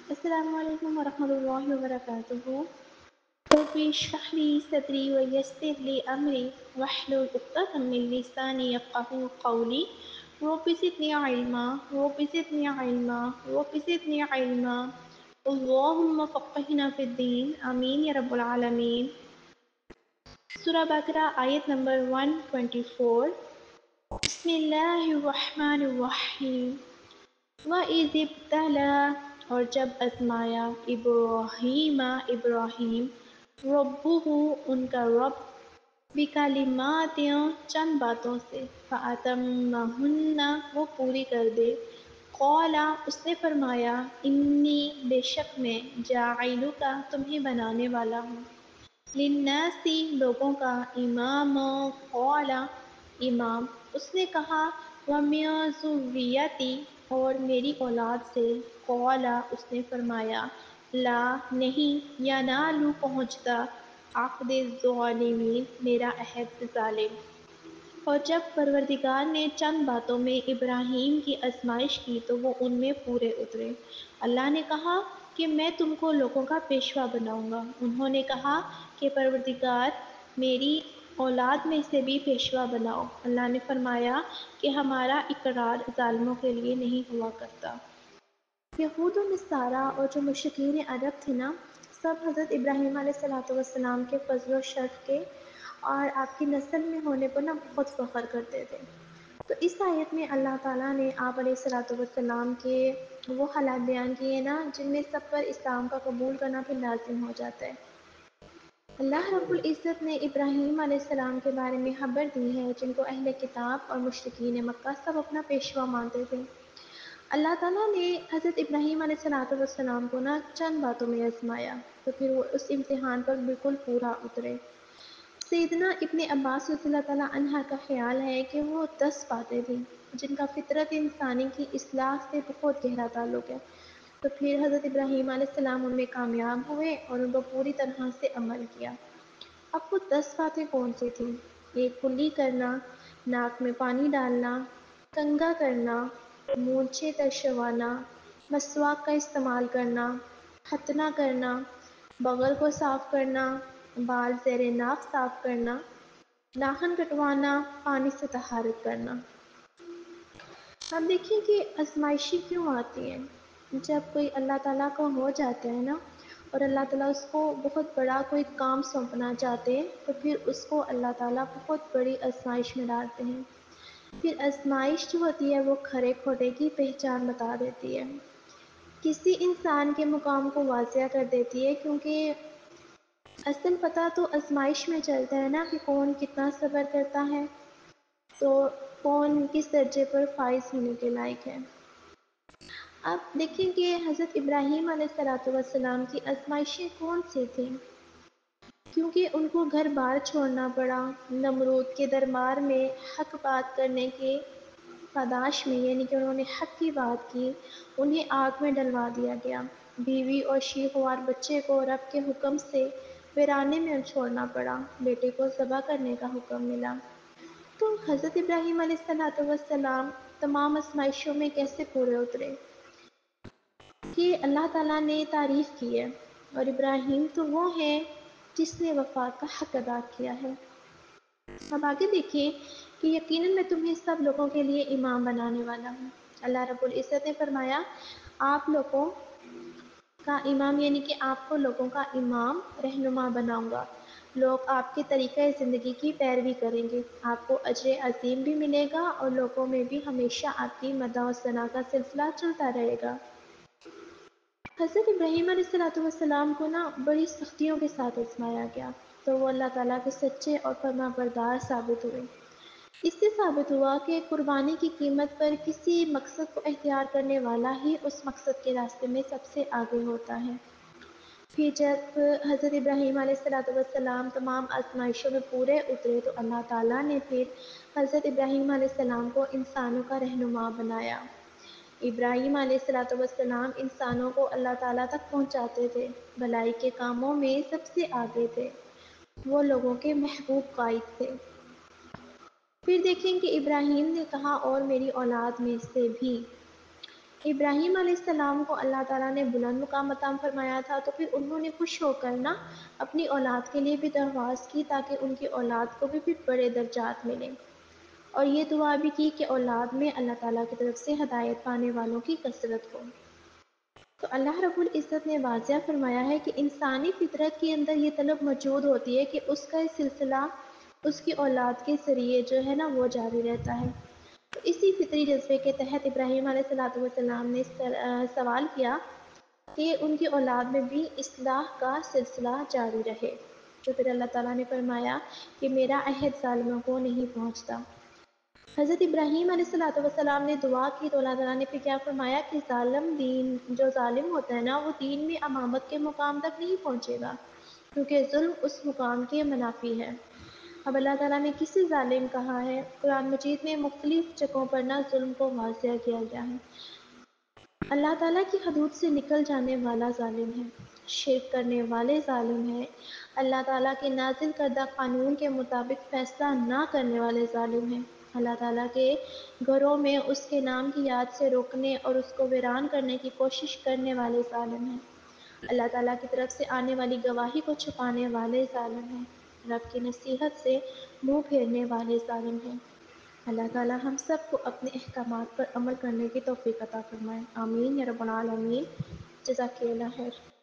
السلام علیکم ورحمۃ اللہ وبرکاتہ۔ رب اشرح لي صدری ويسر لي امری واحلل عقدۃ من لسانی یفقهوا قولی۔ رب زدنی علما رب زدنی علما رب زدنی علما، اللہم فقہنا فی الدین، آمین یا رب العالمین۔ سورہ بقرہ آیت نمبر 124۔ بسم اللہ الرحمن الرحیم۔ وَإِذِ ابْتَلَىٰ، اور جب آزمایا، ابراہیم ربہ ان کا رب، بکلمات چند باتوں سے، فَأَتَمَّہُنَّ وہ پوری کر دے، قال اس نے فرمایا، انی بے شک میں، جاعلک تمہیں بنانے والا ہوں، للناس لوگوں کا، امام قال امام، اس نے کہا، وَمِن ذُرِّيَّتِي اور میری اولاد سے، قال اس نے فرمایا، لا نہیں، ینال پہنچتا، عہد الظالمین میرا عہد ظالم۔ اور جب پروردگار نے چند باتوں میں ابراہیم کی آزمائش کی تو وہ ان میں پورے اترے۔ اللہ نے کہا کہ میں تم کو لوگوں کا پیشوا بناؤں گا۔ انہوں نے کہا کہ پروردگار میری اولاد میں سے بھی پیشوا بناؤ۔ اللہ نے فرمایا کہ ہمارا اقرار ظالموں کے لیے نہیں ہوا کرتا۔ یہود و نصارہ اور جو مشرکین عرب تھے نا، سب حضرت ابراہیم علیہ السلام کے فضل و شرف کے اور آپ کی نسل میں ہونے پر نا بہت فخر کرتے تھے۔ تو اس آیت میں اللہ تعالیٰ نے آپ علیہ السلام کے وہ حالات بیان کیے نا جن میں سب پر اسلام کا قبول کرنا بھی لازم ہو جاتا ہے۔ اللہ رب العزت نے ابراہیم علیہ السلام کے بارے میں خبر دی ہے جن کو اہل کتاب اور مشرکین مکہ سب اپنا پیشوا مانتے تھے۔ اللہ تعالیٰ نے حضرت ابراہیم علیہ السلام کو نا چند باتوں میں آزمایا تو پھر وہ اس امتحان پر بالکل پورا اترے۔ سیدنا ابن عباس رضی اللہ تعالیٰ عنہ کا خیال ہے کہ وہ 10 باتیں تھیں جن کا فطرت انسانی کی اصلاح سے بہت گہرا تعلق ہے۔ تو پھر حضرت ابراہیم علیہ السلام ان میں کامیاب ہوئے اور ان کو پوری طرح سے عمل کیا۔ اب وہ 10 باتیں کون سی تھیں؟ ایک کلی کرنا، ناک میں پانی ڈالنا، کنگھا کرنا، مونچھیں ترشوانا، مسواک کا استعمال کرنا، ختنہ کرنا، بغل کو صاف کرنا، بال زیر ناف صاف کرنا، ناخن کٹوانا، پانی سے طہارت کرنا۔ اب دیکھیں کہ آزمائشیں کیوں آتی ہیں۔ جب کوئی اللہ تعالیٰ کا ہو جاتا ہے نا اور اللہ تعالیٰ اس کو بہت بڑا کوئی کام سونپنا چاہتے ہیں تو پھر اس کو اللہ تعالیٰ بہت بڑی آزمائش میں ڈالتے ہیں۔ پھر آزمائش جو ہوتی ہے وہ کھرے کھوٹے کی پہچان بتا دیتی ہے، کسی انسان کے مقام کو واضح کر دیتی ہے، کیونکہ اصل پتہ تو آزمائش میں چلتا ہے نا کہ کون کتنا صبر کرتا ہے، تو کون کس درجے پر فائز ہونے کے لائق ہے۔ اب دیکھیں کہ حضرت ابراہیم علیہ السلام کی آزمائشیں کون سی تھیں، کیونکہ ان کو گھر بار چھوڑنا پڑا، نمرود کے دربار میں حق بات کرنے کے پاداش میں، یعنی کہ انہوں نے حق کی بات کی، انہیں آگ میں ڈلوا دیا گیا، بیوی اور شیخوار بچے کو رب کے حکم سے ویرانے میں چھوڑنا پڑا، بیٹے کو ذبح کرنے کا حکم ملا۔ تو حضرت ابراہیم علیہ السلام تمام آزمائشوں میں کیسے پورے اترے؟ کہ اللہ تعالیٰ نے تعریف کی ہے، اور ابراہیم تو وہ ہے جس نے وفات کا حق ادا کیا ہے۔ اب آگے دیکھیں کہ یقیناً میں تمہیں سب لوگوں کے لیے امام بنانے والا ہوں۔ اللہ رب العزت نے فرمایا آپ لوگوں کا امام، یعنی کہ آپ کو لوگوں کا امام رہنما بناؤں گا، لوگ آپ کے طریقہ زندگی کی پیروی کریں گے، آپ کو اجر عظیم بھی ملے گا اور لوگوں میں بھی ہمیشہ آپ کی مدح و ثنا کا سلسلہ چلتا رہے گا۔ حضرت ابراہیم علیہ السلام کو نا بڑی سختیوں کے ساتھ آزمایا گیا تو وہ اللہ تعالیٰ کے سچے اور فرما بردار ثابت ہوئے۔ اس سے ثابت ہوا کہ قربانی کی قیمت پر کسی مقصد کو اختیار کرنے والا ہی اس مقصد کے راستے میں سب سے آگے ہوتا ہے۔ پھر جب حضرت ابراہیم علیہ السلام تمام آزمائشوں میں پورے اترے تو اللہ تعالیٰ نے پھر حضرت ابراہیم علیہ السلام کو انسانوں کا رہنما بنایا۔ ابراہیم علیہ السلام انسانوں کو اللہ تعالیٰ تک پہنچاتے تھے، بھلائی کے کاموں میں سب سے آگے تھے، وہ لوگوں کے محبوب قائد تھے۔ پھر دیکھیں کہ ابراہیم نے کہا اور میری اولاد میں سے بھی، ابراہیم علیہ السلام کو اللہ تعالیٰ نے بلند مقام عطا فرمایا تھا، تو پھر انہوں نے خوش ہو کر نا اپنی اولاد کے لیے بھی درخواست کی تاکہ ان کی اولاد کو بھی پھر بڑے درجات ملیں، اور یہ دعا بھی کی کہ اولاد میں اللہ تعالیٰ کی طرف سے ہدایت پانے والوں کی کثرت ہو۔ تو اللہ رب العزت نے واضح فرمایا ہے کہ انسانی فطرت کے اندر یہ طلب موجود ہوتی ہے کہ اس کا سلسلہ اس کی اولاد کے ذریعے جو ہے نا وہ جاری رہتا ہے۔ تو اسی فطری جذبے کے تحت ابراہیم علیہ السلام نے سوال کیا کہ ان کی اولاد میں بھی اصلاح کا سلسلہ جاری رہے، تو پھر اللہ تعالیٰ نے فرمایا کہ میرا عہد ظالموں کو نہیں پہنچتا۔ حضرت ابراہیم علیہ السلام نے دعا کی تو اللہ تعالیٰ نے پھر کیا فرمایا کہ جو ظالم ہوتا ہے نا وہ دین میں امامت کے مقام تک نہیں پہنچے گا، کیونکہ ظلم اس مقام کے منافی ہے۔ اب اللہ تعالیٰ نے کسی ظالم کہا ہے؟ قرآن مجید میں مختلف جگہوں پر نا ظلم کو واضح کیا گیا ہے۔ اللہ تعالیٰ کی حدود سے نکل جانے والا ظالم ہے، شرک کرنے والے ظالم ہیں، اللہ تعالیٰ کے نازل کردہ قانون کے مطابق فیصلہ نہ کرنے والے ظالم ہیں، اللہ تعالیٰ کے گھروں میں اس کے نام کی یاد سے روکنے اور اس کو ویران کرنے کی کوشش کرنے والے ظالم ہیں، اللہ تعالیٰ کی طرف سے آنے والی گواہی کو چھپانے والے ظالم ہیں، رب کی نصیحت سے منہ پھیرنے والے ظالم ہیں۔ اللہ تعالیٰ ہم سب کو اپنے احکامات پر عمل کرنے کی توفیق عطا فرمائے، آمین یا رب العالمین۔ جزاک اللہ خیر۔